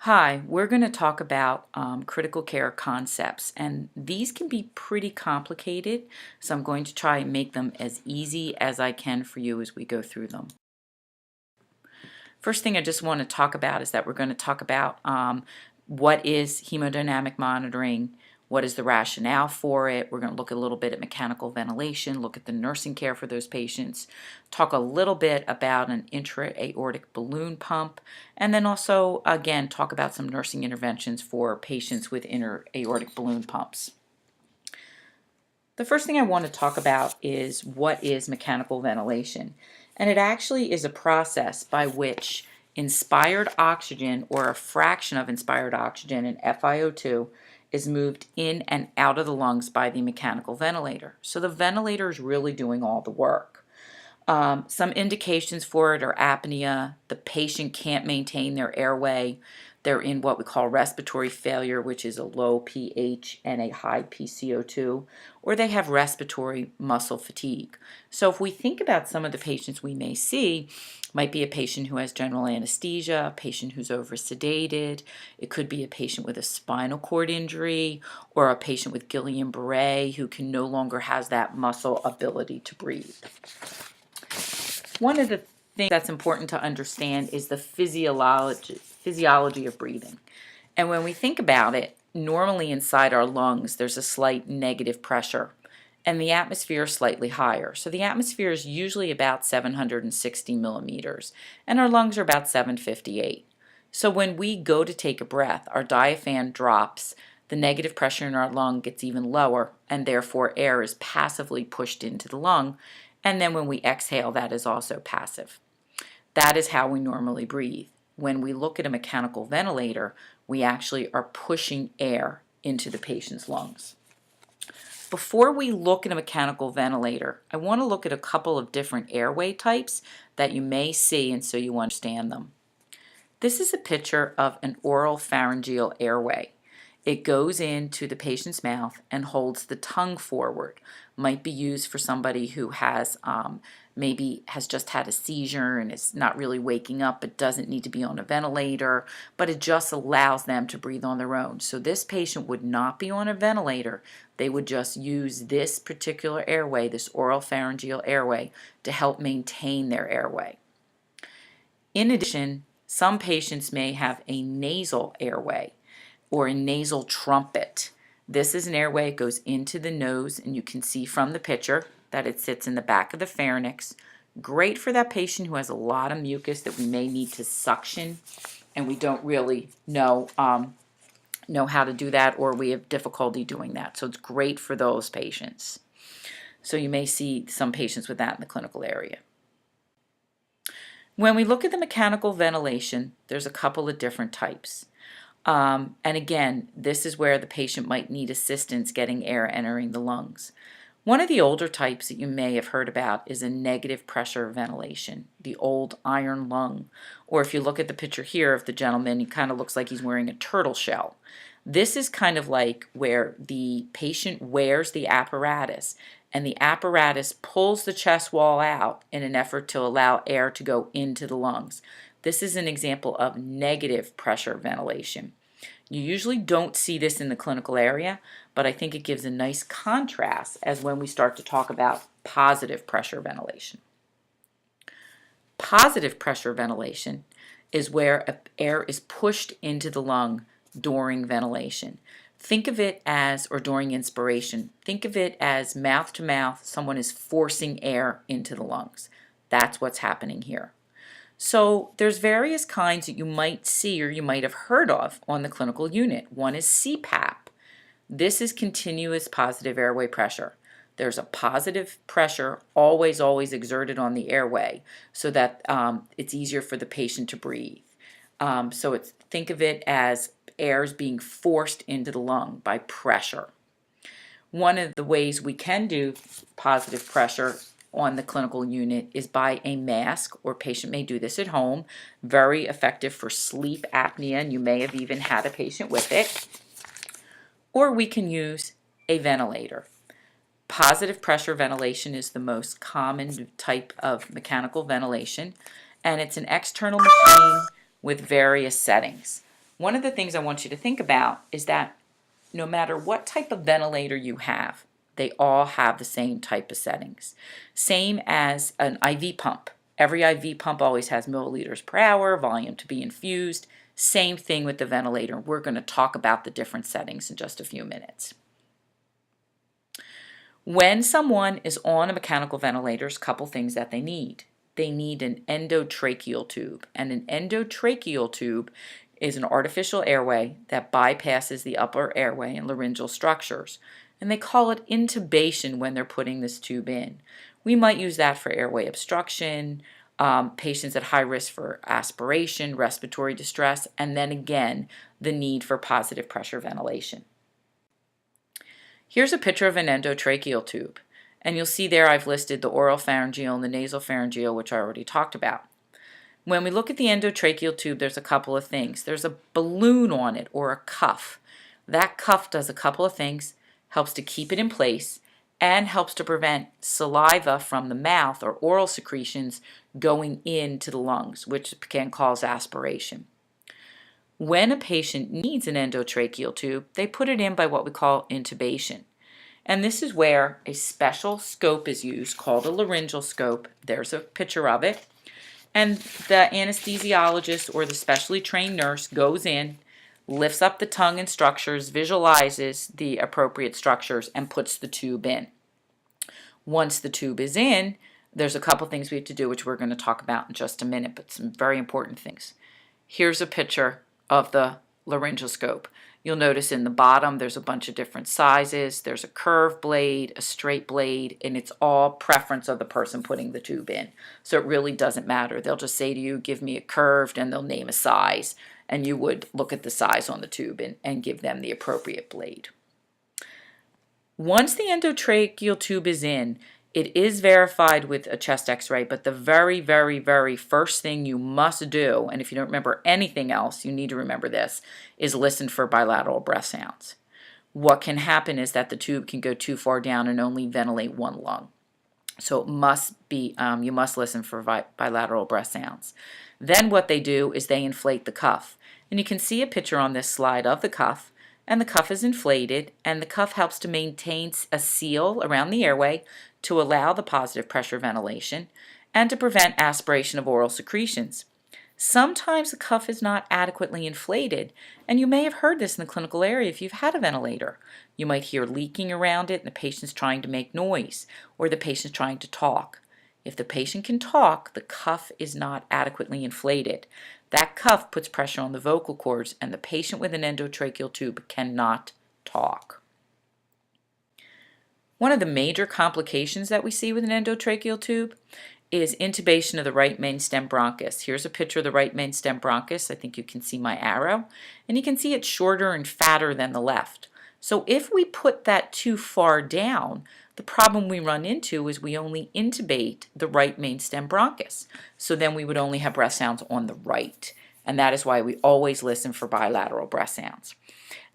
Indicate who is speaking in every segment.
Speaker 1: Hi, we're going to talk about critical care concepts, and these can be pretty complicated, so I'm going to try and make them as easy as I can for you as we go through them. First thing I just want to talk about is that we're going to talk about what is hemodynamic monitoring, what is the rationale for it. We're going to look a little bit at mechanical ventilation, look at the nursing care for those patients, talk a little bit about an intra-aortic balloon pump, and then also, again, talk about some nursing interventions for patients with intra-aortic balloon pumps. The first thing I want to talk about is what is mechanical ventilation. And it actually is a process by which inspired oxygen or a fraction of inspired oxygen in FiO2 is moved in and out of the lungs by the mechanical ventilator. So the ventilator is really doing all the work. Some indications for it are apnea, the patient can't maintain their airway, they're in what we call respiratory failure, which is a low pH and a high PCO2, or they have respiratory muscle fatigue. So if we think about some of the patients we may see, might be a patient who has general anesthesia, a patient who's over-sedated, it could be a patient with a spinal cord injury, or a patient with Guillain-Barré who can no longer has that muscle ability to breathe. One of the things that's important to understand is the physiology of breathing. And when we think about it, normally inside our lungs there's a slight negative pressure and the atmosphere is slightly higher. So the atmosphere is usually about 760 millimeters and our lungs are about 758. So when we go to take a breath, our diaphragm drops, the negative pressure in our lung gets even lower, and therefore air is passively pushed into the lung. And then when we exhale, that is also passive. That is how we normally breathe. When we look at a mechanical ventilator, we actually are pushing air into the patient's lungs. Before we look at a mechanical ventilator, I want to look at a couple of different airway types that you may see and so you understand them. This is a picture of an oral pharyngeal airway. It goes into the patient's mouth and holds the tongue forward. Might be used for somebody who has maybe has just had a seizure and is not really waking up but doesn't need to be on a ventilator, but it just allows them to breathe on their own. So this patient would not be on a ventilator. They would just use this particular airway, this oral pharyngeal airway, to help maintain their airway. In addition, some patients may have a nasal airway or a nasal trumpet. This is an airway, it goes into the nose, and you can see from the picture that it sits in the back of the pharynx. Great for that patient who has a lot of mucus that we may need to suction, and we don't really know how to do that, or we have difficulty doing that. So it's great for those patients. So you may see some patients with that in the clinical area. When we look at the mechanical ventilation, there's a couple of different types. And again, this is where the patient might need assistance getting air entering the lungs. One of the older types that you may have heard about is a negative pressure ventilation, the old iron lung. Or if you look at the picture here of the gentleman, he kind of looks like he's wearing a turtle shell. This is kind of like where the patient wears the apparatus and the apparatus pulls the chest wall out in an effort to allow air to go into the lungs. This is an example of negative pressure ventilation. You usually don't see this in the clinical area, but I think it gives a nice contrast as when we start to talk about positive pressure ventilation. Positive pressure ventilation is where air is pushed into the lung during ventilation. Think of it as, or during inspiration, think of it as mouth to mouth, someone is forcing air into the lungs. That's what's happening here. So there's various kinds that you might see or you might have heard of on the clinical unit. One is CPAP. This is continuous positive airway pressure. There's a positive pressure always exerted on the airway so that it's easier for the patient to breathe. Think of it as air is being forced into the lung by pressure. One of the ways we can do positive pressure on the clinical unit is by a mask, or patient may do this at home. Very effective for sleep apnea, and you may have even had a patient with it. Or we can use a ventilator. Positive pressure ventilation is the most common type of mechanical ventilation, and it's an external machine with various settings. One of the things I want you to think about is that no matter what type of ventilator you have, they all have the same type of settings. Same as an IV pump. Every IV pump always has milliliters per hour, volume to be infused. Same thing with the ventilator. We're going to talk about the different settings in just a few minutes. When someone is on a mechanical ventilator, there's a couple things that they need. They need an endotracheal tube, and an endotracheal tube is an artificial airway that bypasses the upper airway and laryngeal structures, and they call it intubation when they're putting this tube in. We might use that for airway obstruction, patients at high risk for aspiration, respiratory distress, and then again, the need for positive pressure ventilation. Here's a picture of an endotracheal tube, and you'll see there I've listed the oral pharyngeal and the nasal pharyngeal, which I already talked about. When we look at the endotracheal tube, there's a couple of things. There's a balloon on it, or a cuff. That cuff does a couple of things, helps to keep it in place, and helps to prevent saliva from the mouth or oral secretions going into the lungs, which can cause aspiration. When a patient needs an endotracheal tube, they put it in by what we call intubation. And this is where a special scope is used called a laryngeal scope. There's a picture of it. And the anesthesiologist or the specially trained nurse goes in, lifts up the tongue and structures, visualizes the appropriate structures, and puts the tube in. Once the tube is in, there's a couple things we have to do, which we're going to talk about in just a minute, but some very important things. Here's a picture of the laryngeal scope. You'll notice in the bottom there's a bunch of different sizes. There's a curved blade, a straight blade, and it's all preference of the person putting the tube in. So it really doesn't matter. They'll just say to you, give me a curved, and they'll name a size. And you would look at the size on the tube and give them the appropriate blade. Once the endotracheal tube is in, it is verified with a chest x-ray, but the very, very, very first thing you must do, and if you don't remember anything else, you need to remember this, is listen for bilateral breath sounds. What can happen is that the tube can go too far down and only ventilate one lung. So it must be, you must listen for bilateral breath sounds. Then what they do is they inflate the cuff. And you can see a picture on this slide of the cuff. And the cuff is inflated, and the cuff helps to maintain a seal around the airway to allow the positive pressure ventilation and to prevent aspiration of oral secretions. Sometimes the cuff is not adequately inflated, and you may have heard this in the clinical area if you've had a ventilator. You might hear leaking around it, and the patient's trying to make noise, or the patient's trying to talk. If the patient can talk, the cuff is not adequately inflated. That cuff puts pressure on the vocal cords, and the patient with an endotracheal tube cannot talk. One of the major complications that we see with an endotracheal tube is intubation of the right main stem bronchus. Here's a picture of the right main stem bronchus. I think you can see my arrow. And you can see it's shorter and fatter than the left. So if we put that too far down, the problem we run into is we only intubate the right main stem bronchus. So then we would only have breath sounds on the right. And that is why we always listen for bilateral breath sounds.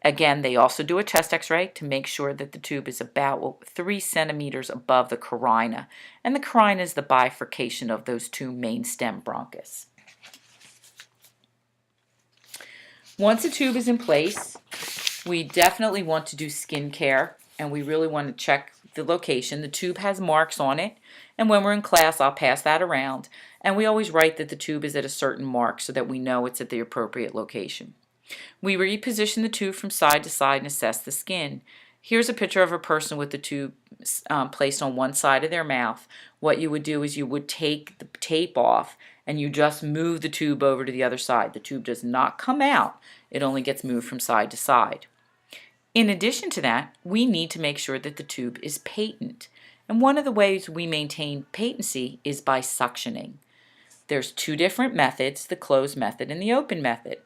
Speaker 1: Again, they also do a chest x-ray to make sure that the tube is about 3 centimeters above the carina. And the carina is the bifurcation of those two main stem bronchus. Once the tube is in place, we definitely want to do skin care, and we really want to check the location. The tube has marks on it, and when we're in class, I'll pass that around. And we always write that the tube is at a certain mark so that we know it's at the appropriate location. We reposition the tube from side to side and assess the skin. Here's a picture of a person with the tube placed on one side of their mouth. What you would do is you would take the tape off and you just move the tube over to the other side. The tube does not come out. It only gets moved from side to side. In addition to that, we need to make sure that the tube is patent. And one of the ways we maintain patency is by suctioning. There's two different methods, the closed method and the open method.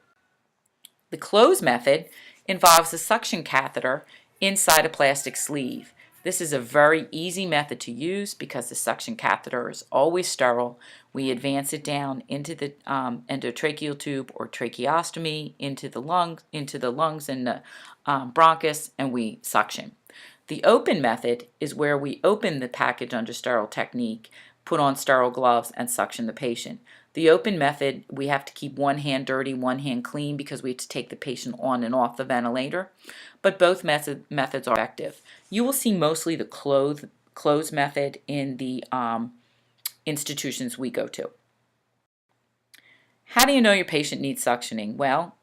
Speaker 1: The closed method involves a suction catheter inside a plastic sleeve. This is a very easy method to use because the suction catheter is always sterile. We advance it down into the endotracheal tube or tracheostomy, into the lungs and the bronchus, and we suction. The open method is where we open the package under sterile technique, put on sterile gloves, and suction the patient. The open method, we have to keep one hand dirty, one hand clean because we have to take the patient on and off the ventilator, but both methods are effective. You will see mostly the closed method in the institutions we go to. How do you know your patient needs suctioning? Well,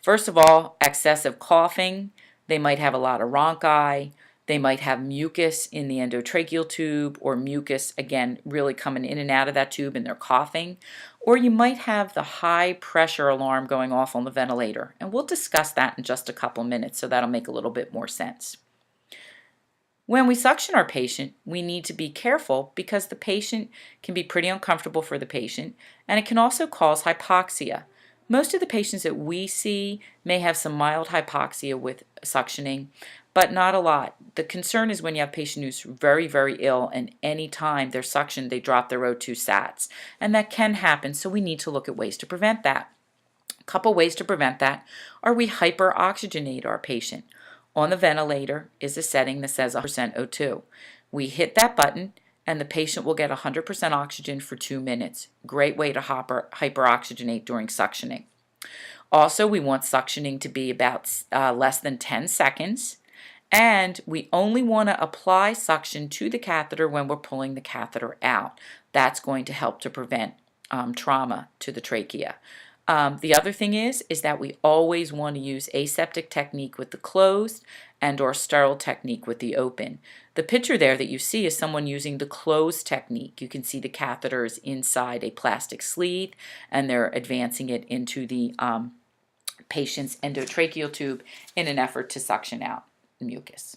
Speaker 1: first of all, excessive coughing. They might have a lot of rhonchi. They might have mucus in the endotracheal tube, or mucus, again, really coming in and out of that tube and they're coughing. Or you might have the high pressure alarm going off on the ventilator. And we'll discuss that in just a couple minutes, so that'll make a little bit more sense. When we suction our patient, we need to be careful because the patient can be pretty uncomfortable for the patient, and it can also cause hypoxia. Most of the patients that we see may have some mild hypoxia with suctioning, but not a lot. The concern is when you have a patient who's very, very ill and any time they're suctioned, they drop their O2 sats. And that can happen, so we need to look at ways to prevent that. A couple ways to prevent that are we hyperoxygenate our patient. On the ventilator is a setting that says 100% O2. We hit that button and the patient will get 100% oxygen for 2 minutes. Great way to hyperoxygenate during suctioning. Also, we want suctioning to be about less than 10 seconds. And we only want to apply suction to the catheter when we're pulling the catheter out. That's going to help to prevent trauma to the trachea. The other thing is that we always want to use aseptic technique with the closed and or sterile technique with the open. The picture there that you see is someone using the closed technique. You can see the catheter is inside a plastic sleeve and they're advancing it into the patient's endotracheal tube in an effort to suction out mucus.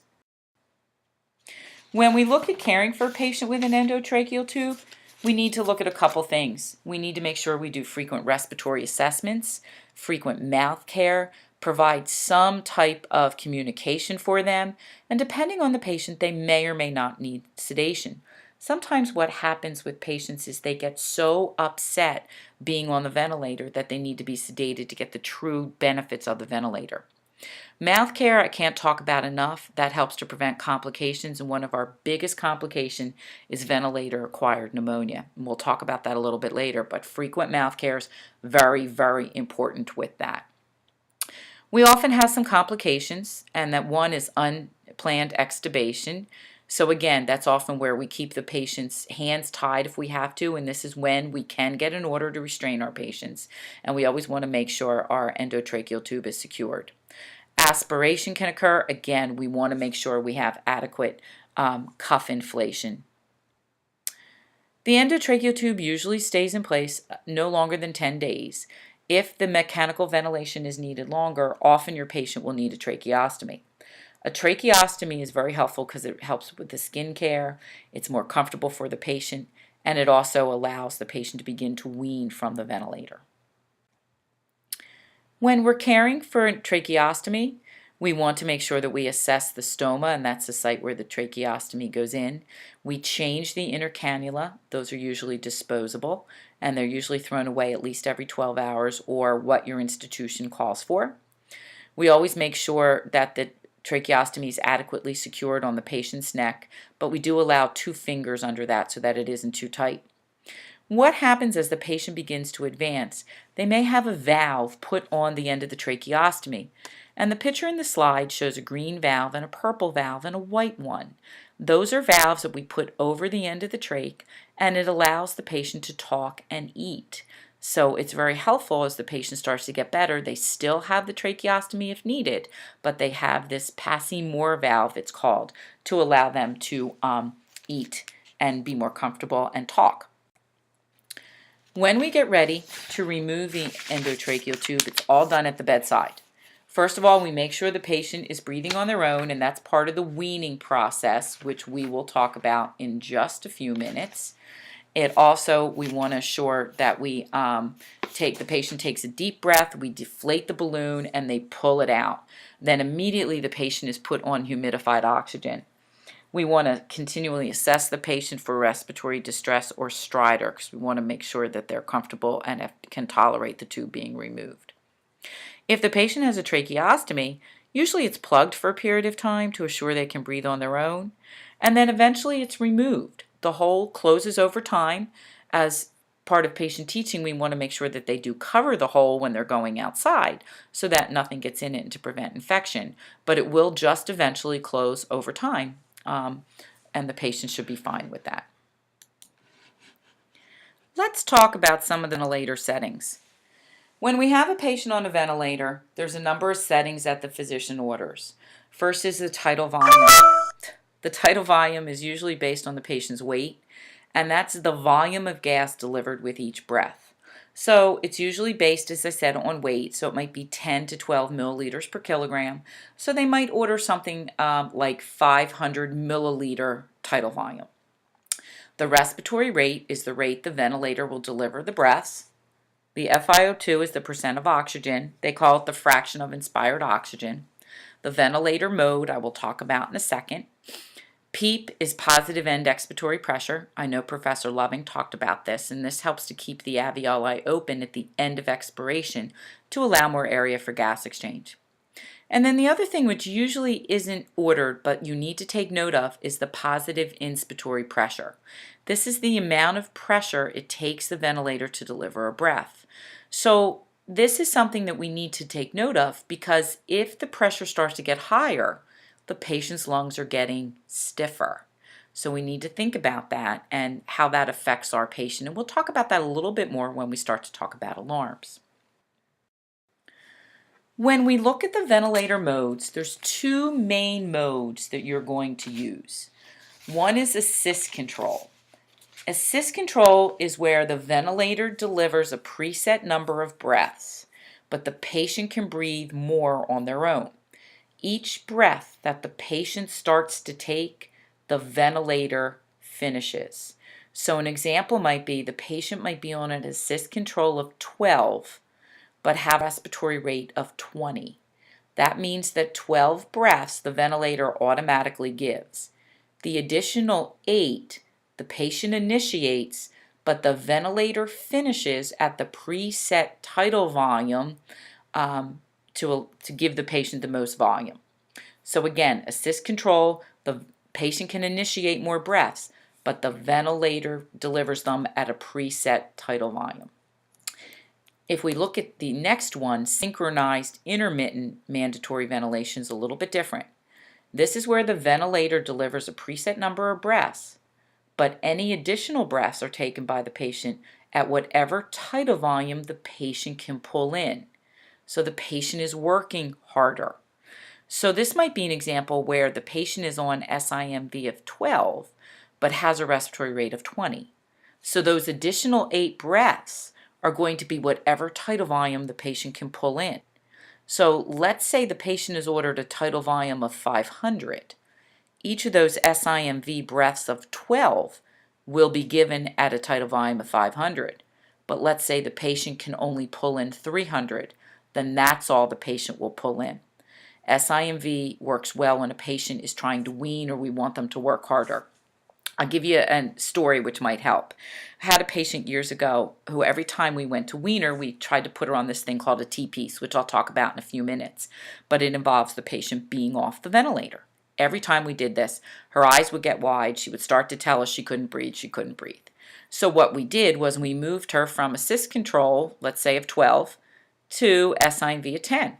Speaker 1: When we look at caring for a patient with an endotracheal tube, we need to look at a couple things. We need to make sure we do frequent respiratory assessments, frequent mouth care, provide some type of communication for them, and depending on the patient, they may or may not need sedation. Sometimes what happens with patients is they get so upset being on the ventilator that they need to be sedated to get the true benefits of the ventilator. Mouth care I can't talk about enough. That helps to prevent complications, and one of our biggest complications is ventilator-acquired pneumonia. And we'll talk about that a little bit later, but frequent mouth care is very, very important with that. We often have some complications, and that one is unplanned extubation. So again, that's often where we keep the patient's hands tied if we have to, and this is when we can get an order to restrain our patients. And we always want to make sure our endotracheal tube is secured. Aspiration can occur. Again, we want to make sure we have adequate cuff inflation. The endotracheal tube usually stays in place no longer than 10 days. If the mechanical ventilation is needed longer, often your patient will need a tracheostomy. A tracheostomy is very helpful because it helps with the skin care, it's more comfortable for the patient, and it also allows the patient to begin to wean from the ventilator. When we're caring for a tracheostomy, we want to make sure that we assess the stoma, and that's the site where the tracheostomy goes in. We change the inner cannula. Those are usually disposable, and they're usually thrown away at least every 12 hours or what your institution calls for. We always make sure that the tracheostomy is adequately secured on the patient's neck, but we do allow 2 fingers under that so that it isn't too tight. What happens as the patient begins to advance? They may have a valve put on the end of the tracheostomy. And the picture in the slide shows a green valve and a purple valve and a white one. Those are valves that we put over the end of the trach, and it allows the patient to talk and eat. So it's very helpful as the patient starts to get better. They still have the tracheostomy if needed, but they have this Passy-Moore valve, it's called, to allow them to eat and be more comfortable and talk. When we get ready to remove the endotracheal tube, it's all done at the bedside. First of all, we make sure the patient is breathing on their own, and that's part of the weaning process, which we will talk about in just a few minutes. We want to ensure that the patient takes a deep breath, we deflate the balloon, and they pull it out. Then immediately the patient is put on humidified oxygen. We want to continually assess the patient for respiratory distress or stridor because we want to make sure that they're comfortable and can tolerate the tube being removed. If the patient has a tracheostomy, usually it's plugged for a period of time to assure they can breathe on their own, and then eventually it's removed. The hole closes over time as part of patient teaching, we want to make sure that they do cover the hole when they're going outside so that nothing gets in it and to prevent infection. But it will just eventually close over time, and the patient should be fine with that. Let's talk about some of the ventilator settings. When we have a patient on a ventilator, there's a number of settings that the physician orders. First is the tidal volume. The tidal volume is usually based on the patient's weight, and that's the volume of gas delivered with each breath. So it's usually based, as I said, on weight, so it might be 10 to 12 milliliters per kilogram. So they might order something like 500 milliliter tidal volume. The respiratory rate is the rate the ventilator will deliver the breaths. The FiO2 is the percent of oxygen. They call it the fraction of inspired oxygen. The ventilator mode I will talk about in a second. PEEP is positive end expiratory pressure. I know Professor Loving talked about this, and this helps to keep the alveoli open at the end of expiration to allow more area for gas exchange. And then the other thing which usually isn't ordered but you need to take note of is the positive inspiratory pressure. This is the amount of pressure it takes the ventilator to deliver a breath. So this is something that we need to take note of, because if the pressure starts to get higher, the patient's lungs are getting stiffer. So we need to think about that and how that affects our patient. And we'll talk about that a little bit more when we start to talk about alarms. When we look at the ventilator modes, there's two main modes that you're going to use. One is assist control. Assist control is where the ventilator delivers a preset number of breaths, but the patient can breathe more on their own. Each breath that the patient starts to take, the ventilator finishes. So an example might be the patient might be on an assist control of 12, but have a respiratory rate of 20. That means that 12 breaths the ventilator automatically gives. The additional 8 the patient initiates, but the ventilator finishes at the preset tidal volume to give the patient the most volume. So again, assist control, the patient can initiate more breaths, but the ventilator delivers them at a preset tidal volume. If we look at the next one, synchronized intermittent mandatory ventilation is a little bit different. This is where the ventilator delivers a preset number of breaths, but any additional breaths are taken by the patient at whatever tidal volume the patient can pull in. So the patient is working harder. So this might be an example where the patient is on SIMV of 12, but has a respiratory rate of 20. So those additional 8 breaths are going to be whatever tidal volume the patient can pull in. So let's say the patient is ordered a tidal volume of 500. Each of those SIMV breaths of 12 will be given at a tidal volume of 500. But let's say the patient can only pull in 300, then that's all the patient will pull in. SIMV works well when a patient is trying to wean or we want them to work harder. I'll give you a story which might help. I had a patient years ago who every time we went to wean her, we tried to put her on this thing called a T-piece, which I'll talk about in a few minutes. But it involves the patient being off the ventilator. Every time we did this, her eyes would get wide. She would start to tell us she couldn't breathe. So what we did was we moved her from assist control, let's say of 12, to SIMV of 10.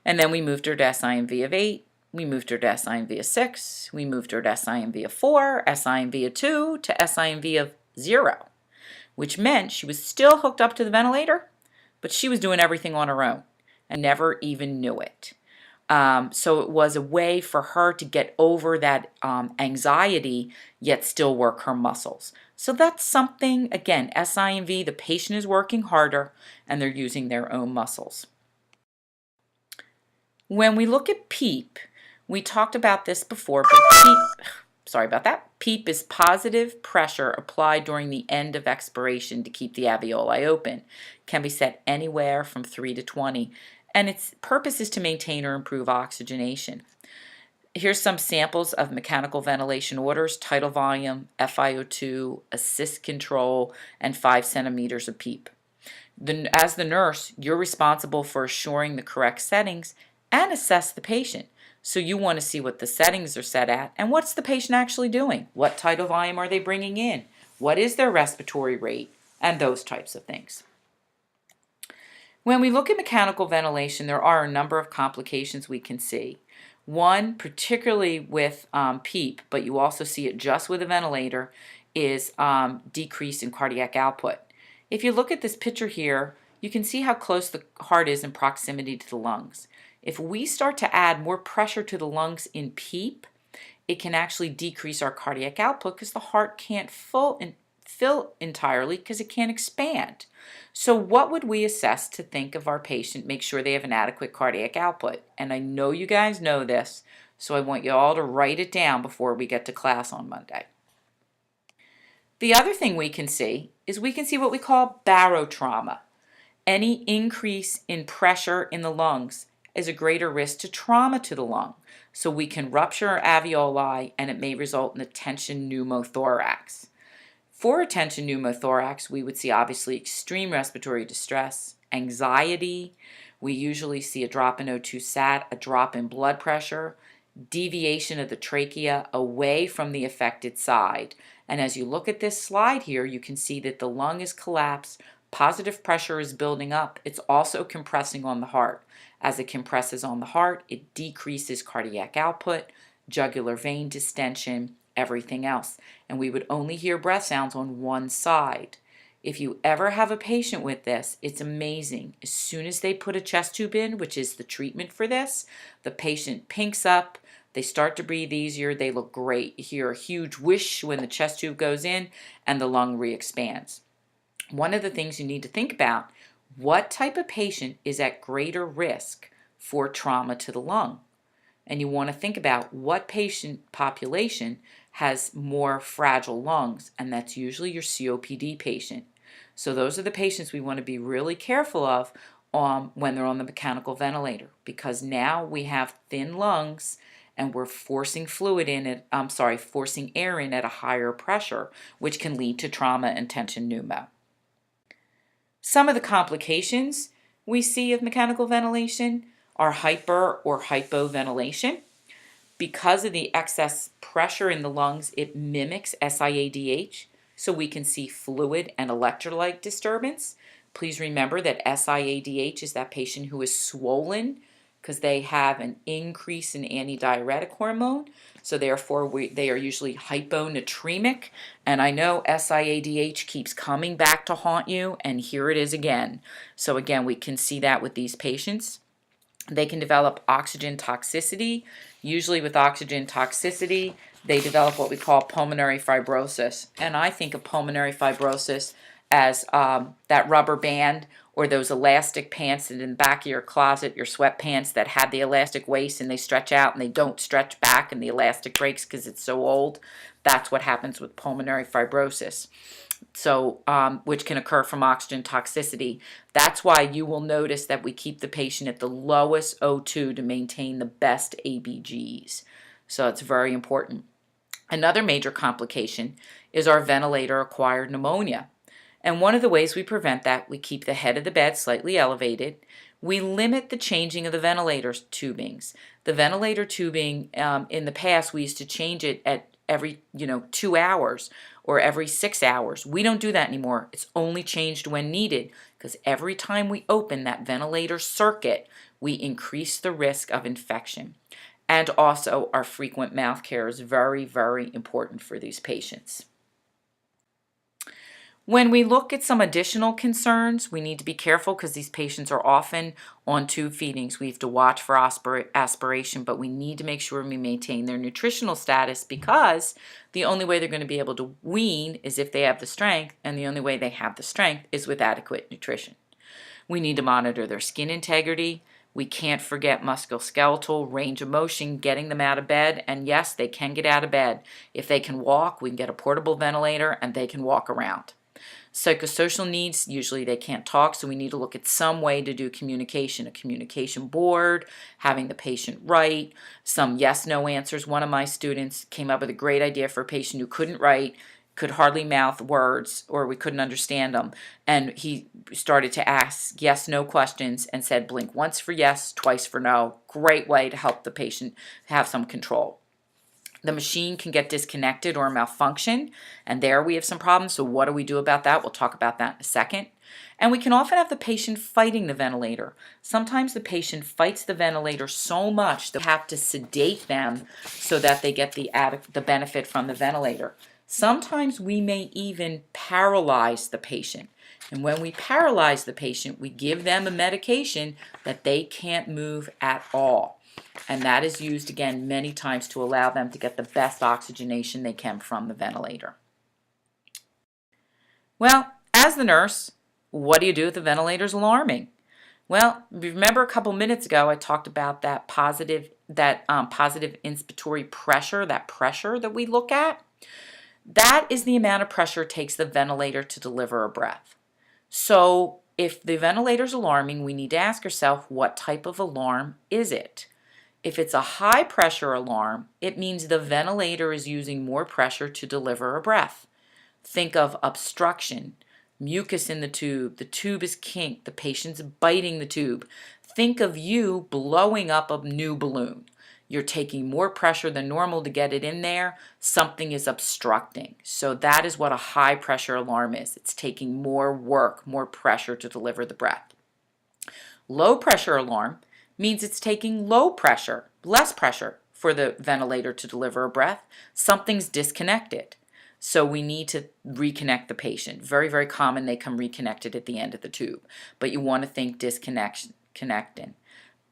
Speaker 1: And then we moved her to SIMV of 8. We moved her to SIMV of 6. We moved her to SIMV of 4, SIMV of 2, to SIMV of 0, which meant she was still hooked up to the ventilator, but she was doing everything on her own and never even knew it. So it was a way for her to get over that anxiety, yet still work her muscles. So that's something, again, SIMV, the patient is working harder and they're using their own muscles. When we look at PEEP, we talked about this before, but PEEP is positive pressure applied during the end of expiration to keep the alveoli open. Can be set anywhere from 3 to 20. And its purpose is to maintain or improve oxygenation. Here's some samples of mechanical ventilation orders: tidal volume, FiO2, assist control, and 5 centimeters of PEEP. As the nurse, you're responsible for assuring the correct settings and assess the patient. So you want to see what the settings are set at and what's the patient actually doing. What tidal volume are they bringing in? What is their respiratory rate? and those types of things. When we look at mechanical ventilation, there are a number of complications we can see. One, particularly with PEEP, but you also see it just with a ventilator, is decrease in cardiac output. If you look at this picture here, you can see how close the heart is in proximity to the lungs. If we start to add more pressure to the lungs in PEEP, it can actually decrease our cardiac output because the heart can't fill entirely because it can't expand. So what would we assess to think of our patient, make sure they have an adequate cardiac output? And I know you guys know this, so I want you all to write it down before we get to class on Monday. The other thing we can see is we can see what we call barotrauma. Any increase in pressure in the lungs is a greater risk to trauma to the lung. So we can rupture alveoli and it may result in a tension pneumothorax. For a tension pneumothorax, we would see obviously extreme respiratory distress, anxiety. We usually see a drop in O2 sat, a drop in blood pressure, deviation of the trachea away from the affected side. And as you look at this slide here, you can see that the lung is collapsed, positive pressure is building up. It's also compressing on the heart. As it compresses on the heart, it decreases cardiac output, jugular vein distension, everything else. And we would only hear breath sounds on one side. If you ever have a patient with this, it's amazing. As soon as they put a chest tube in, which is the treatment for this, the patient pinks up, they start to breathe easier, they look great. You hear a huge whoosh when the chest tube goes in and the lung re-expands. One of the things you need to think about, what type of patient is at greater risk for trauma to the lung? And you want to think about what patient population has more fragile lungs, and that's usually your COPD patient. So those are the patients we want to be really careful of when they're on the mechanical ventilator, because now we have thin lungs and we're forcing forcing air in at a higher pressure, which can lead to trauma and tension pneumo. Some of the complications we see of mechanical ventilation are hyper or hypoventilation. Because of the excess pressure in the lungs, it mimics SIADH, so we can see fluid and electrolyte disturbance. Please remember that SIADH is that patient who is swollen because they have an increase in antidiuretic hormone, so therefore they are usually hyponatremic. And I know SIADH keeps coming back to haunt you, and here it is again. So again, we can see that with these patients. They can develop oxygen toxicity. Usually with oxygen toxicity, they develop what we call pulmonary fibrosis. And I think of pulmonary fibrosis as that rubber band or those elastic pants that in the back of your closet, your sweatpants that have the elastic waist and they stretch out and they don't stretch back and the elastic breaks because it's so old. That's what happens with pulmonary fibrosis. So, which can occur from oxygen toxicity. That's why you will notice that we keep the patient at the lowest O2 to maintain the best ABGs. So it's very important. Another major complication is our ventilator-acquired pneumonia. And one of the ways we prevent that, we keep the head of the bed slightly elevated. We limit the changing of the ventilator tubings. The ventilator tubing, in the past, we used to change it at every 2 hours or every 6 hours. We don't do that anymore. It's only changed when needed because every time we open that ventilator circuit, we increase the risk of infection. And also our frequent mouth care is very, very important for these patients. When we look at some additional concerns, we need to be careful because these patients are often on tube feedings. We have to watch for aspiration, but we need to make sure we maintain their nutritional status because the only way they're going to be able to wean is if they have the strength, and the only way they have the strength is with adequate nutrition. We need to monitor their skin integrity. We can't forget musculoskeletal, range of motion, getting them out of bed, and yes, they can get out of bed. If they can walk, we can get a portable ventilator and they can walk around. Psychosocial needs, usually they can't talk, so we need to look at some way to do communication, a communication board, having the patient write, some yes-no answers. One of my students came up with a great idea for a patient who couldn't write, could hardly mouth words, or we couldn't understand them, and he started to ask yes-no questions and said blink once for yes, twice for no. Great way to help the patient have some control. The machine can get disconnected or malfunction, and there we have some problems. So what do we do about that? We'll talk about that in a second. And we can often have the patient fighting the ventilator. Sometimes the patient fights the ventilator so much that we have to sedate them so that they get the benefit from the ventilator. Sometimes we may even paralyze the patient. And when we paralyze the patient, we give them a medication that they can't move at all. And that is used, again, many times to allow them to get the best oxygenation they can from the ventilator. Well, as the nurse, what do you do if the ventilator's alarming? Well, remember a couple minutes ago I talked about that positive inspiratory pressure, that pressure that we look at? That is the amount of pressure it takes the ventilator to deliver a breath. So if the ventilator's alarming, we need to ask ourselves, what type of alarm is it? If it's a high pressure alarm, it means the ventilator is using more pressure to deliver a breath. Think of obstruction, mucus in the tube is kinked, the patient's biting the tube. Think of you blowing up a new balloon. You're taking more pressure than normal to get it in there. Something is obstructing. So that is what a high pressure alarm is. It's taking more work, more pressure to deliver the breath. Low pressure alarm means it's taking less pressure for the ventilator to deliver a breath. Something's disconnected. So we need to reconnect the patient. Very, very common they come reconnected at the end of the tube. But you want to think connecting.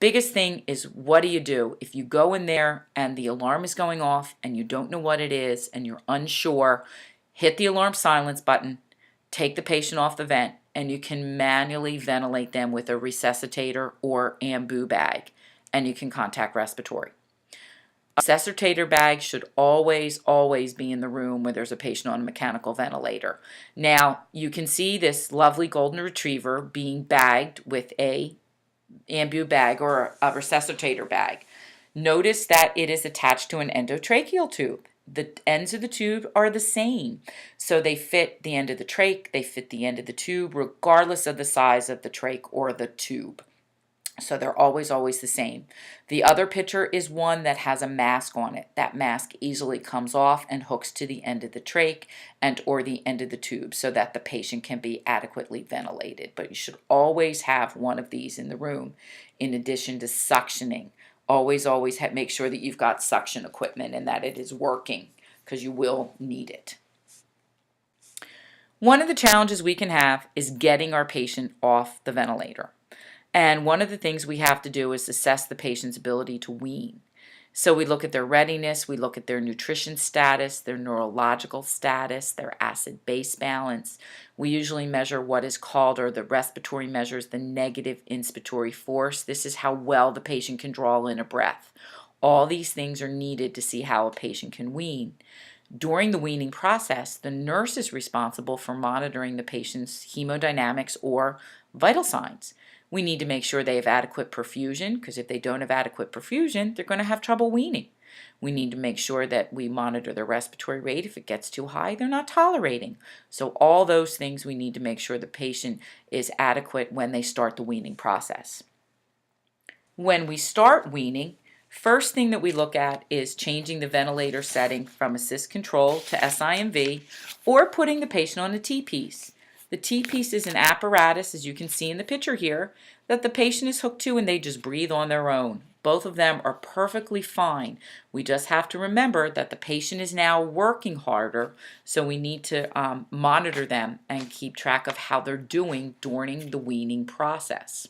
Speaker 1: Biggest thing is, what do you do? If you go in there and the alarm is going off and you don't know what it is and you're unsure, hit the alarm silence button, take the patient off the vent, and you can manually ventilate them with a resuscitator or ambu bag, and you can contact respiratory. A resuscitator bag should always, always be in the room where there's a patient on a mechanical ventilator. Now, you can see this lovely golden retriever being bagged with a ambu bag or a resuscitator bag. Notice that it is attached to an endotracheal tube. The ends of the tube are the same. So they fit the end of the trach, they fit the end of the tube, regardless of the size of the trach or the tube. So they're always, always the same. The other picture is one that has a mask on it. That mask easily comes off and hooks to the end of the trach and or the end of the tube so that the patient can be adequately ventilated. But you should always have one of these in the room in addition to suctioning. Always, always make sure that you've got suction equipment and that it is working, because you will need it. One of the challenges we can have is getting our patient off the ventilator. And one of the things we have to do is assess the patient's ability to wean. So we look at their readiness, we look at their nutrition status, their neurological status, their acid-base balance. We usually measure what is called, or the respiratory measures, the negative inspiratory force. This is how well the patient can draw in a breath. All these things are needed to see how a patient can wean. During the weaning process, the nurse is responsible for monitoring the patient's hemodynamics or vital signs. We need to make sure they have adequate perfusion, because if they don't have adequate perfusion, they're going to have trouble weaning. We need to make sure that we monitor their respiratory rate. If it gets too high, they're not tolerating. So all those things we need to make sure the patient is adequate when they start the weaning process. When we start weaning, first thing that we look at is changing the ventilator setting from assist control to SIMV, or putting the patient on a T-piece. The T-piece is an apparatus, as you can see in the picture here, that the patient is hooked to and they just breathe on their own. Both of them are perfectly fine. We just have to remember that the patient is now working harder, so we need to monitor them and keep track of how they're doing during the weaning process.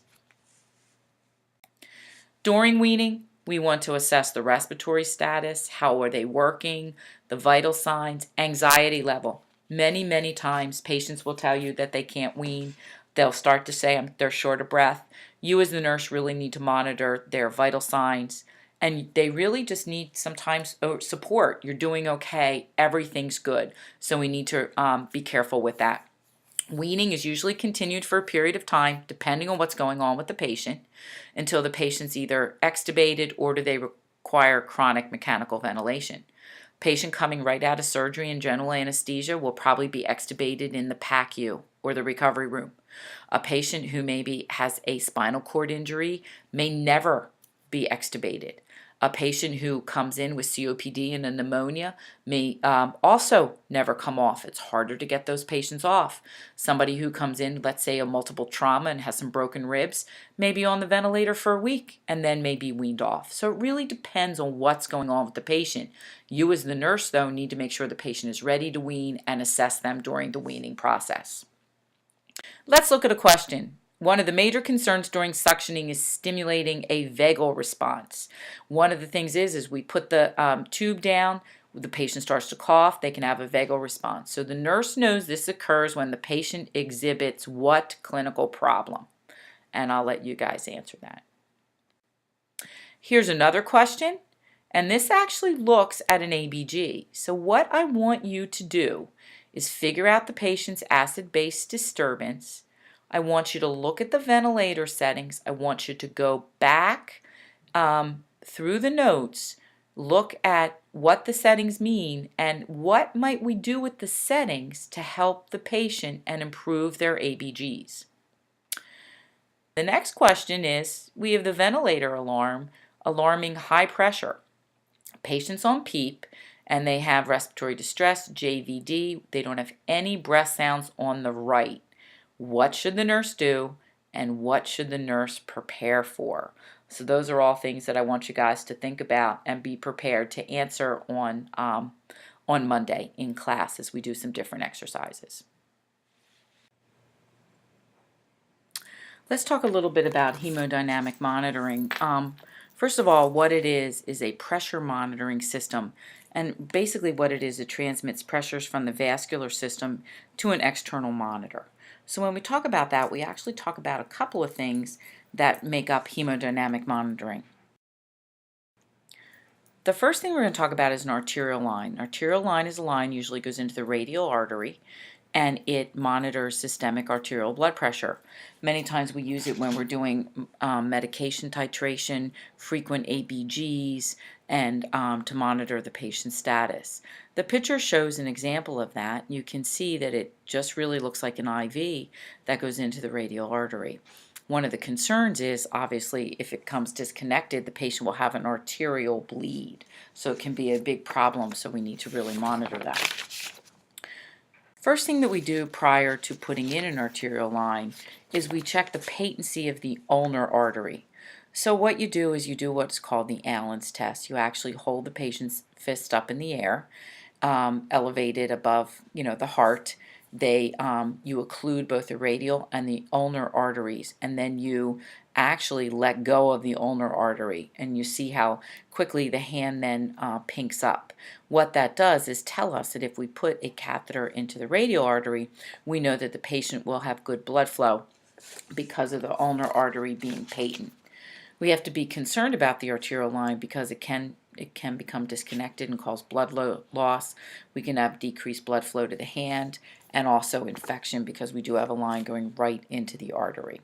Speaker 1: During weaning, we want to assess the respiratory status, how are they working, the vital signs, anxiety level. Many, many times patients will tell you that they can't wean. They'll start to say they're short of breath. You as the nurse really need to monitor their vital signs, and they really just need sometimes support. You're doing okay, everything's good. So we need to be careful with that. Weaning is usually continued for a period of time, depending on what's going on with the patient, until the patient's either extubated or do they require chronic mechanical ventilation. Patient coming right out of surgery and general anesthesia will probably be extubated in the PACU or the recovery room. A patient who maybe has a spinal cord injury may never be extubated. A patient who comes in with COPD and a pneumonia may also never come off. It's harder to get those patients off. Somebody who comes in, let's say a multiple trauma and has some broken ribs, may be on the ventilator for a week and then may be weaned off. So it really depends on what's going on with the patient. You as the nurse, though, need to make sure the patient is ready to wean and assess them during the weaning process. Let's look at a question. One of the major concerns during suctioning is stimulating a vagal response. One of the things is we put the tube down, the patient starts to cough, they can have a vagal response. So the nurse knows this occurs when the patient exhibits what clinical problem? And I'll let you guys answer that. Here's another question, and this actually looks at an ABG. So what I want you to do is figure out the patient's acid-base disturbance. I want you to look at the ventilator settings. I want you to go back through the notes, look at what the settings mean, and what might we do with the settings to help the patient and improve their ABGs. The next question is, we have the ventilator alarm alarming high pressure. Patients on PEEP and they have respiratory distress, JVD, they don't have any breath sounds on the right. What should the nurse do and what should the nurse prepare for? So those are all things that I want you guys to think about and be prepared to answer on Monday in class as we do some different exercises. Let's talk a little bit about hemodynamic monitoring. First of all, what it is a pressure monitoring system. And basically what it transmits pressures from the vascular system to an external monitor. So when we talk about that, we actually talk about a couple of things that make up hemodynamic monitoring. The first thing we're going to talk about is an arterial line. An arterial line is a line usually goes into the radial artery, and it monitors systemic arterial blood pressure. Many times we use it when we're doing medication titration, frequent ABGs, and to monitor the patient's status. The picture shows an example of that. You can see that it just really looks like an IV that goes into the radial artery. One of the concerns is, obviously, if it comes disconnected, the patient will have an arterial bleed. So it can be a big problem, so we need to really monitor that. First thing that we do prior to putting in an arterial line is we check the patency of the ulnar artery. So what you do is you do what's called the Allen's test. You actually hold the patient's fist up in the air, elevated above, the heart. You occlude both the radial and the ulnar arteries, and then you actually let go of the ulnar artery, and you see how quickly the hand then pinks up. What that does is tell us that if we put a catheter into the radial artery, we know that the patient will have good blood flow because of the ulnar artery being patent. We have to be concerned about the arterial line because it can become disconnected and cause blood loss. We can have decreased blood flow to the hand and also infection because we do have a line going right into the artery.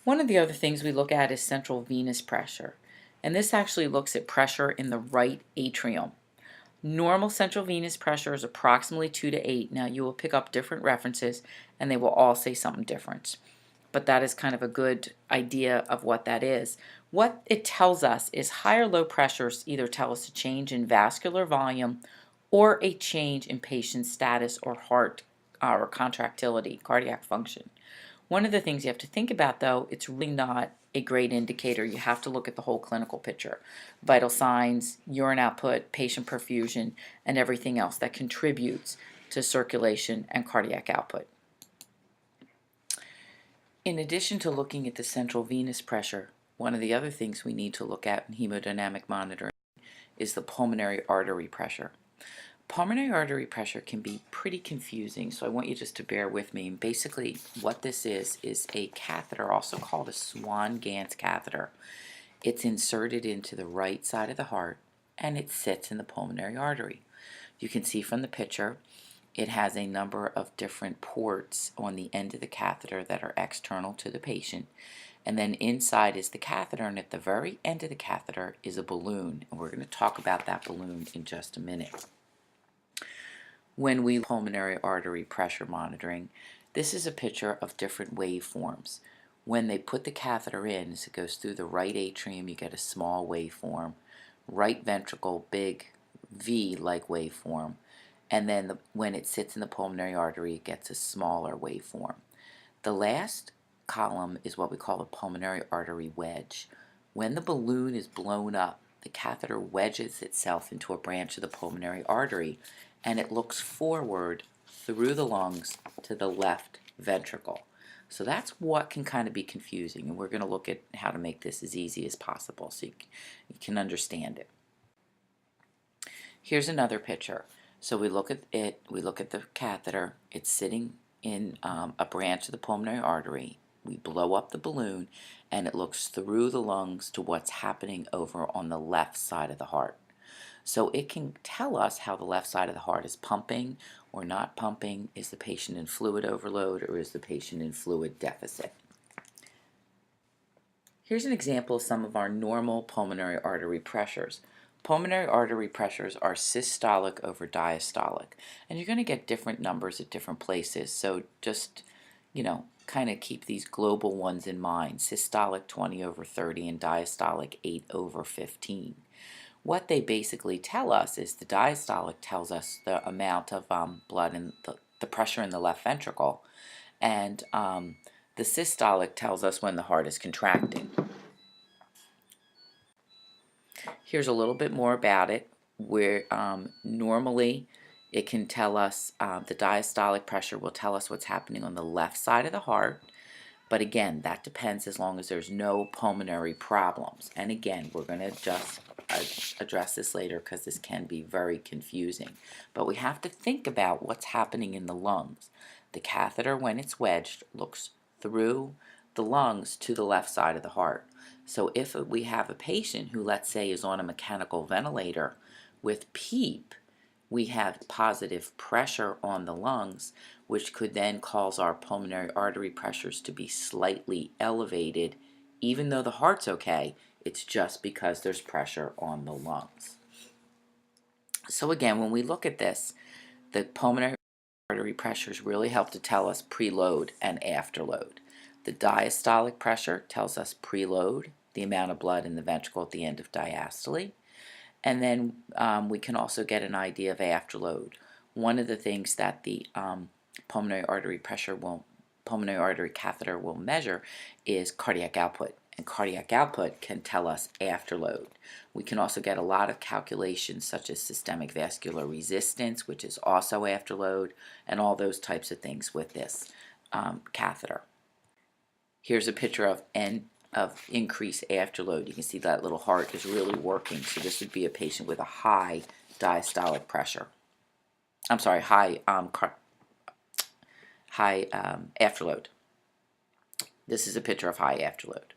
Speaker 1: One of the other things we look at is central venous pressure, and this actually looks at pressure in the right atrium. Normal central venous pressure is approximately 2 to 8. Now you will pick up different references and they will all say something different, but that is kind of a good idea of what that is. What it tells us is high or low pressures either tell us a change in vascular volume or a change in patient status or heart or contractility, cardiac function. One of the things you have to think about, though, it's really not a great indicator. You have to look at the whole clinical picture. Vital signs, urine output, patient perfusion, and everything else that contributes to circulation and cardiac output. In addition to looking at the central venous pressure, one of the other things we need to look at in hemodynamic monitoring is the pulmonary artery pressure. Pulmonary artery pressure can be pretty confusing, so I want you just to bear with me. Basically, what this is a catheter, also called a Swan-Ganz catheter. It's inserted into the right side of the heart, and it sits in the pulmonary artery. You can see from the picture, it has a number of different ports on the end of the catheter that are external to the patient. And then inside is the catheter, and at the very end of the catheter is a balloon. And we're going to talk about that balloon in just a minute. When we pulmonary artery pressure monitoring, this is a picture of different waveforms. When they put the catheter in, as it goes through the right atrium, you get a small waveform. Right ventricle, big V-like waveform. And then when it sits in the pulmonary artery, it gets a smaller waveform. The last column is what we call a pulmonary artery wedge. When the balloon is blown up, the catheter wedges itself into a branch of the pulmonary artery, and it looks forward through the lungs to the left ventricle. So that's what can kind of be confusing, and we're going to look at how to make this as easy as possible so you can understand it. Here's another picture. So we look at it, we look at the catheter, it's sitting in a branch of the pulmonary artery. We blow up the balloon, and it looks through the lungs to what's happening over on the left side of the heart. So it can tell us how the left side of the heart is pumping or not pumping. Is the patient in fluid overload, or is the patient in fluid deficit? Here's an example of some of our normal pulmonary artery pressures. Pulmonary artery pressures are systolic over diastolic, and you're going to get different numbers at different places, so just, kind of keep these global ones in mind. Systolic 20 over 30 and diastolic 8 over 15. What they basically tell us is the diastolic tells us the amount of blood in the pressure in the left ventricle, and the systolic tells us when the heart is contracting. Here's a little bit more about it, where normally it can tell us, the diastolic pressure will tell us what's happening on the left side of the heart. But again, that depends as long as there's no pulmonary problems. And again, we're going to just address this later because this can be very confusing. But we have to think about what's happening in the lungs. The catheter, when it's wedged, looks through the lungs to the left side of the heart. So if we have a patient who, let's say, is on a mechanical ventilator with PEEP, we have positive pressure on the lungs, which could then cause our pulmonary artery pressures to be slightly elevated. Even though the heart's okay, it's just because there's pressure on the lungs. So again, when we look at this, the pulmonary artery pressures really help to tell us preload and afterload. The diastolic pressure tells us preload, the amount of blood in the ventricle at the end of diastole. And then we can also get an idea of afterload. One of the things that the pulmonary artery catheter will measure is cardiac output. And cardiac output can tell us afterload. We can also get a lot of calculations such as systemic vascular resistance, which is also afterload, and all those types of things with this catheter. Here's a picture of increased afterload. You can see that little heart is really working. So this would be a patient with a high diastolic pressure. I'm sorry, high afterload. This is a picture of high afterload.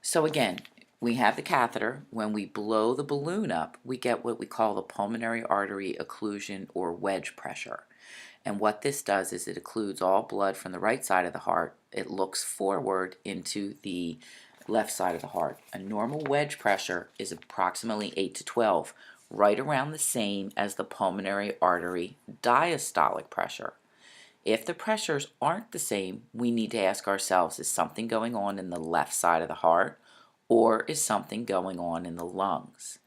Speaker 1: So again, we have the catheter. When we blow the balloon up, we get what we call the pulmonary artery occlusion or wedge pressure. And what this does is it occludes all blood from the right side of the heart. It looks forward into the left side of the heart. A normal wedge pressure is approximately 8 to 12, right around the same as the pulmonary artery diastolic pressure. If the pressures aren't the same, we need to ask ourselves, is something going on in the left side of the heart, or is something going on in the lungs?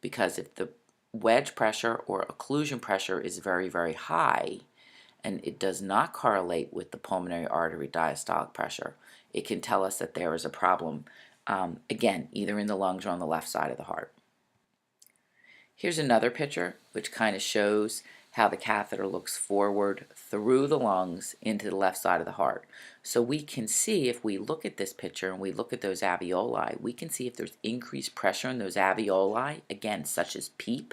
Speaker 1: Because if the wedge pressure or occlusion pressure is very, very high, and it does not correlate with the pulmonary artery diastolic pressure, it can tell us that there is a problem, again, either in the lungs or on the left side of the heart. Here's another picture which kind of shows how the catheter looks forward through the lungs into the left side of the heart. So we can see, if we look at this picture and we look at those alveoli, we can see if there's increased pressure in those alveoli, again, such as PEEP,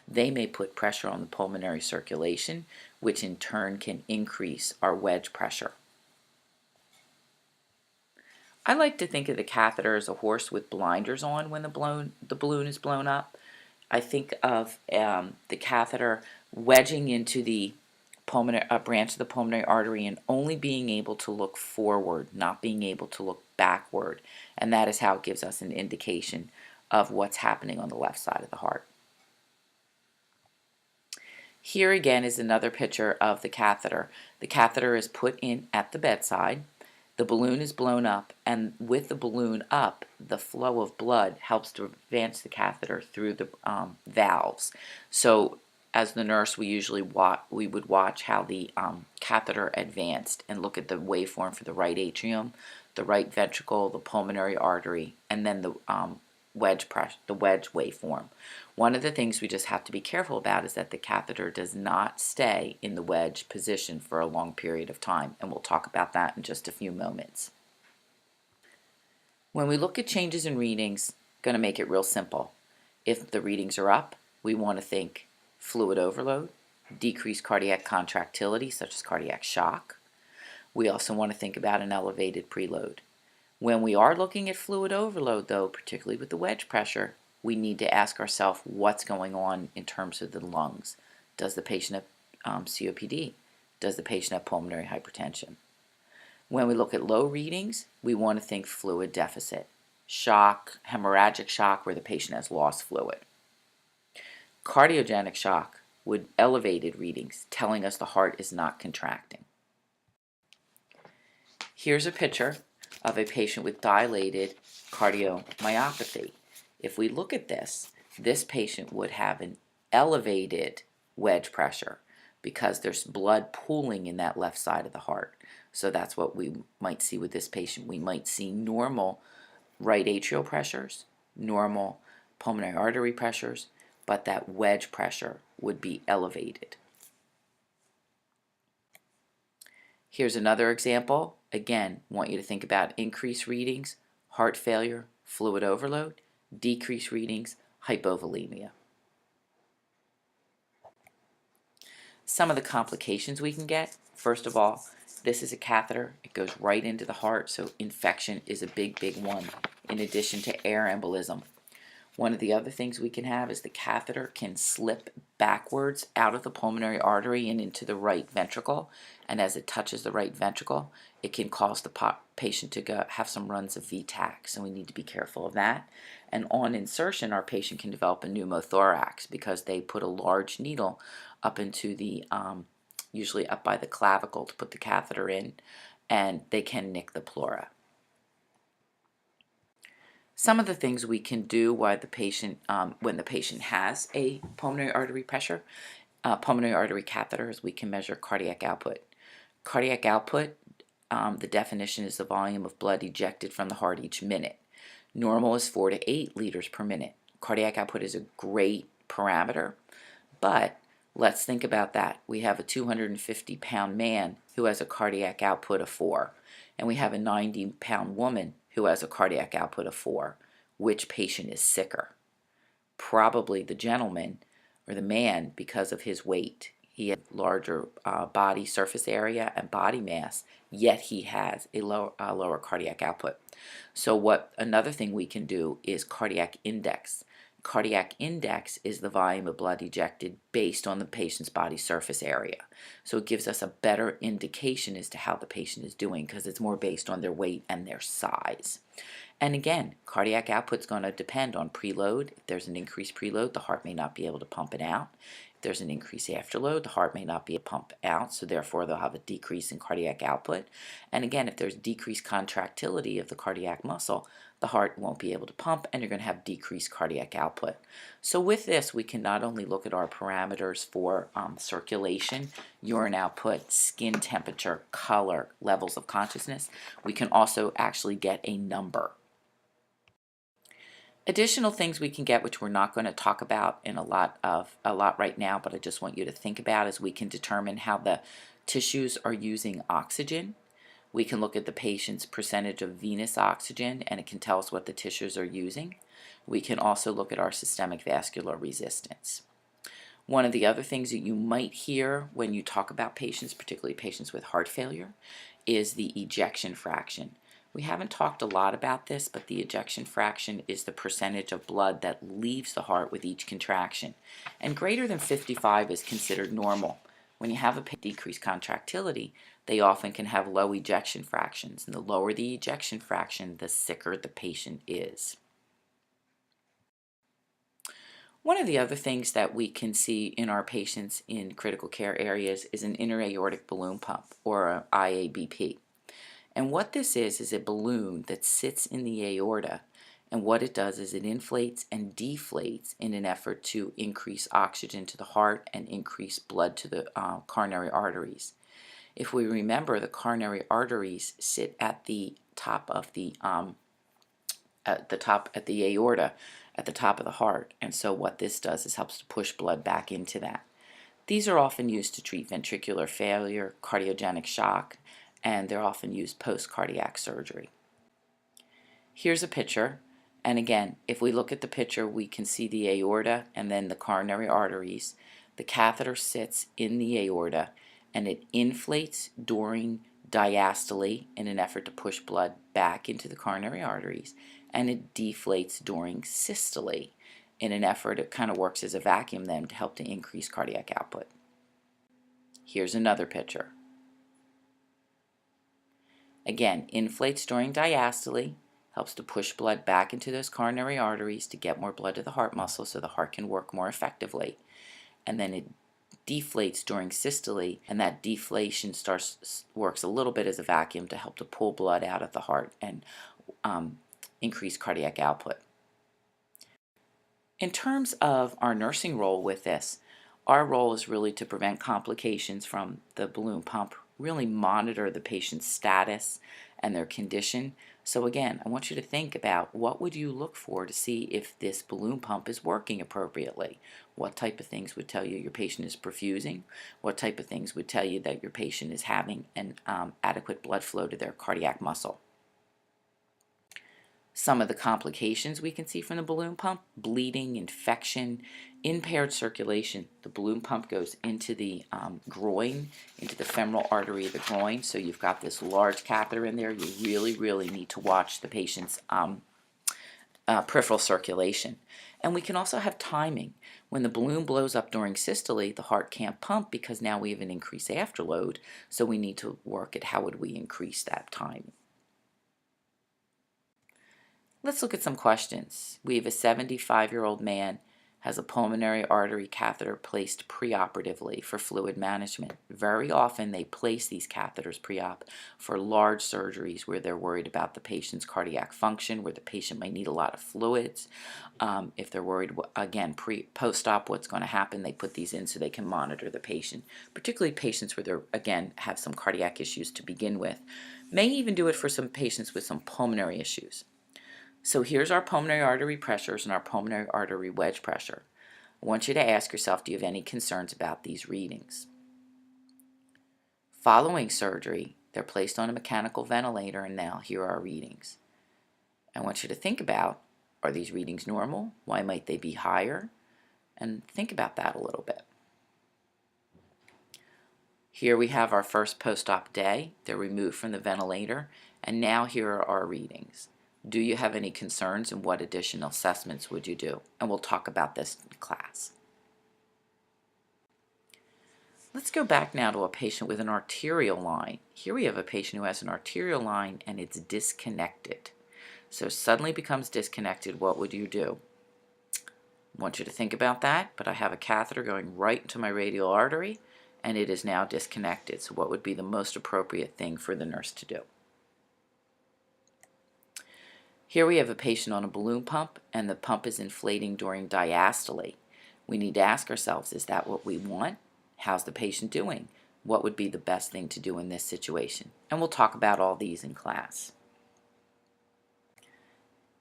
Speaker 1: they may put pressure on the pulmonary circulation, which in turn can increase our wedge pressure. I like to think of the catheter as a horse with blinders on when the balloon is blown up. I think of the catheter wedging into the branch of the pulmonary artery and only being able to look forward, not being able to look backward. And that is how it gives us an indication of what's happening on the left side of the heart. Here again is another picture of the catheter. The catheter is put in at the bedside. The balloon is blown up, and with the balloon up, the flow of blood helps to advance the catheter through the valves. So, as the nurse, we would watch how the catheter advanced and look at the waveform for the right atrium, the right ventricle, the pulmonary artery, and then the wedge waveform. One of the things we just have to be careful about is that the catheter does not stay in the wedge position for a long period of time, and we'll talk about that in just a few moments. When we look at changes in readings, going to make it real simple. If the readings are up, we want to think fluid overload, decreased cardiac contractility such as cardiac shock. We also want to think about an elevated preload. When we are looking at fluid overload, though, particularly with the wedge pressure, we need to ask ourselves what's going on in terms of the lungs. Does the patient have COPD? Does the patient have pulmonary hypertension? When we look at low readings, we want to think fluid deficit, shock, hemorrhagic shock where the patient has lost fluid. Cardiogenic shock would elevated readings telling us the heart is not contracting. Here's a picture of a patient with dilated cardiomyopathy. If we look at this patient would have an elevated wedge pressure because there's blood pooling in that left side of the heart. So that's what we might see with this patient. We might see normal right atrial pressures, normal pulmonary artery pressures, but that wedge pressure would be elevated. Here's another example. Again, want you to think about increased readings, heart failure, fluid overload, decreased readings, hypovolemia. Some of the complications we can get, first of all, this is a catheter. It goes right into the heart, so infection is a big one, in addition to air embolism. One of the other things we can have is the catheter can slip backwards out of the pulmonary artery and into the right ventricle, and as it touches the right ventricle, it can cause the patient to have some runs of VTAC, so we need to be careful of that. And on insertion, our patient can develop a pneumothorax because they put a large needle up into the, usually up by the clavicle to put the catheter in, and they can nick the pleura. Some of the things we can do while the patient, when the patient has a pulmonary artery pressure, pulmonary artery catheter, is we can measure cardiac output. Cardiac output, the definition is the volume of blood ejected from the heart each minute. Normal is 4 to 8 liters per minute. Cardiac output is a great parameter, but let's think about that. We have a 250-pound man who has a cardiac output of 4, and we have a 90-pound woman who has a cardiac output of 4. Which patient is sicker? Probably the gentleman or the man because of his weight. He has larger body surface area and body mass, yet he has a lower cardiac output. So another thing we can do is cardiac index. Cardiac index is the volume of blood ejected based on the patient's body surface area. So it gives us a better indication as to how the patient is doing because it's more based on their weight and their size. And again, cardiac output is going to depend on preload. If there's an increased preload, the heart may not be able to pump it out. If there's an increased afterload, the heart may not be able to pump out, so therefore they'll have a decrease in cardiac output. And again, if there's decreased contractility of the cardiac muscle, the heart won't be able to pump and you're going to have decreased cardiac output. So with this, we can not only look at our parameters for circulation, urine output, skin temperature, color, levels of consciousness, we can also actually get a number. Additional things we can get, which we're not going to talk about in a lot right now, but I just want you to think about, is we can determine how the tissues are using oxygen. We can look at the patient's percentage of venous oxygen, and it can tell us what the tissues are using. We can also look at our systemic vascular resistance. One of the other things that you might hear when you talk about patients, particularly patients with heart failure, is the ejection fraction. We haven't talked a lot about this, but the ejection fraction is the percentage of blood that leaves the heart with each contraction. And greater than 55 is considered normal. When you have a decreased contractility, they often can have low ejection fractions. And the lower the ejection fraction, the sicker the patient is. One of the other things that we can see in our patients in critical care areas is an intra-aortic balloon pump, or an IABP. And what this is a balloon that sits in the aorta. And what it does is it inflates and deflates in an effort to increase oxygen to the heart and increase blood to the coronary arteries. If we remember, the coronary arteries sit at the top of the at the aorta, at the top of the heart. And so what this does is helps to push blood back into that. These are often used to treat ventricular failure, cardiogenic shock, and they're often used post-cardiac surgery. Here's a picture, and again, if we look at the picture, we can see the aorta and then the coronary arteries. The catheter sits in the aorta, and it inflates during diastole in an effort to push blood back into the coronary arteries, and it deflates during systole in an effort, it kind of works as a vacuum then to help to increase cardiac output. Here's another picture. Again, inflates during diastole, helps to push blood back into those coronary arteries to get more blood to the heart muscle so the heart can work more effectively. And then it deflates during systole, and that deflation works a little bit as a vacuum to help to pull blood out of the heart and increase cardiac output. In terms of our nursing role with this, our role is really to prevent complications from the balloon pump, really monitor the patient's status and their condition. So again, I want you to think about what would you look for to see if this balloon pump is working appropriately. What type of things would tell you your patient is perfusing? What type of things would tell you that your patient is having an adequate blood flow to their cardiac muscle? Some of the complications we can see from the balloon pump: bleeding, infection, impaired circulation. The balloon pump goes into the groin, into the femoral artery of the groin, so you've got this large catheter in there. You really, really need to watch the patient's peripheral circulation. And we can also have timing. When the balloon blows up during systole, the heart can't pump because now we have an increased afterload, so we need to work at how would we increase that time. Let's look at some questions. We have a 75-year-old man has a pulmonary artery catheter placed preoperatively for fluid management. Very often they place these catheters pre-op for large surgeries where they're worried about the patient's cardiac function, where the patient might need a lot of fluids. If they're worried, again, post-op what's going to happen, they put these in so they can monitor the patient, particularly patients where they're, again, have some cardiac issues to begin with. May even do it for some patients with some pulmonary issues. So here's our pulmonary artery pressures and our pulmonary artery wedge pressure. I want you to ask yourself, do you have any concerns about these readings? Following surgery, they're placed on a mechanical ventilator, and now here are our readings. I want you to think about, are these readings normal? Why might they be higher? And think about that a little bit. Here we have our first post-op day. They're removed from the ventilator, and now here are our readings. Do you have any concerns, and what additional assessments would you do? And we'll talk about this in class. Let's go back now to a patient with an arterial line. Here we have a patient who has an arterial line and it's disconnected. So suddenly becomes disconnected. What would you do? I want you to think about that, but I have a catheter going right into my radial artery and it is now disconnected. So what would be the most appropriate thing for the nurse to do? Here we have a patient on a balloon pump, and the pump is inflating during diastole. We need to ask ourselves, is that what we want? How's the patient doing? What would be the best thing to do in this situation? And we'll talk about all these in class.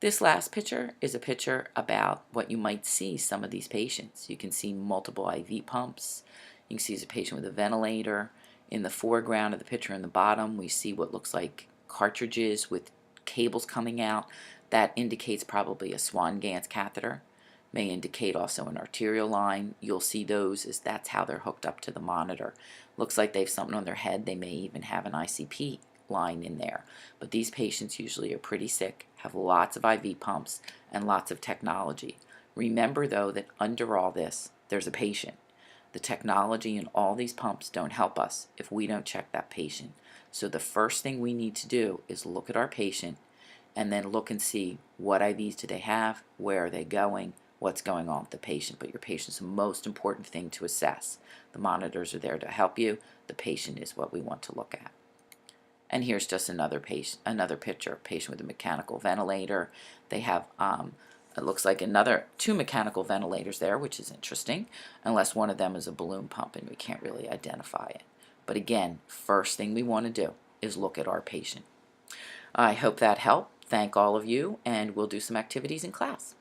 Speaker 1: This last picture is a picture about what you might see some of these patients. You can see multiple IV pumps. You can see a patient with a ventilator. In the foreground of the picture in the bottom, we see what looks like cartridges with cables coming out. That indicates probably a Swan-Ganz catheter. May indicate also an arterial line. You'll see those as that's how they're hooked up to the monitor. Looks like they have something on their head. They may even have an ICP line in there. But these patients usually are pretty sick, have lots of IV pumps and lots of technology. Remember though that under all this, there's a patient. The technology in all these pumps don't help us if we don't check that patient. So the first thing we need to do is look at our patient and then look and see what IVs do they have, where are they going, what's going on with the patient. But your patient's the most important thing to assess. The monitors are there to help you. The patient is what we want to look at. And here's just another picture, patient with a mechanical ventilator. They have, it looks like two mechanical ventilators there, which is interesting, unless one of them is a balloon pump and we can't really identify it. But again, first thing we want to do is look at our patient. I hope that helped. Thank all of you, and we'll do some activities in class.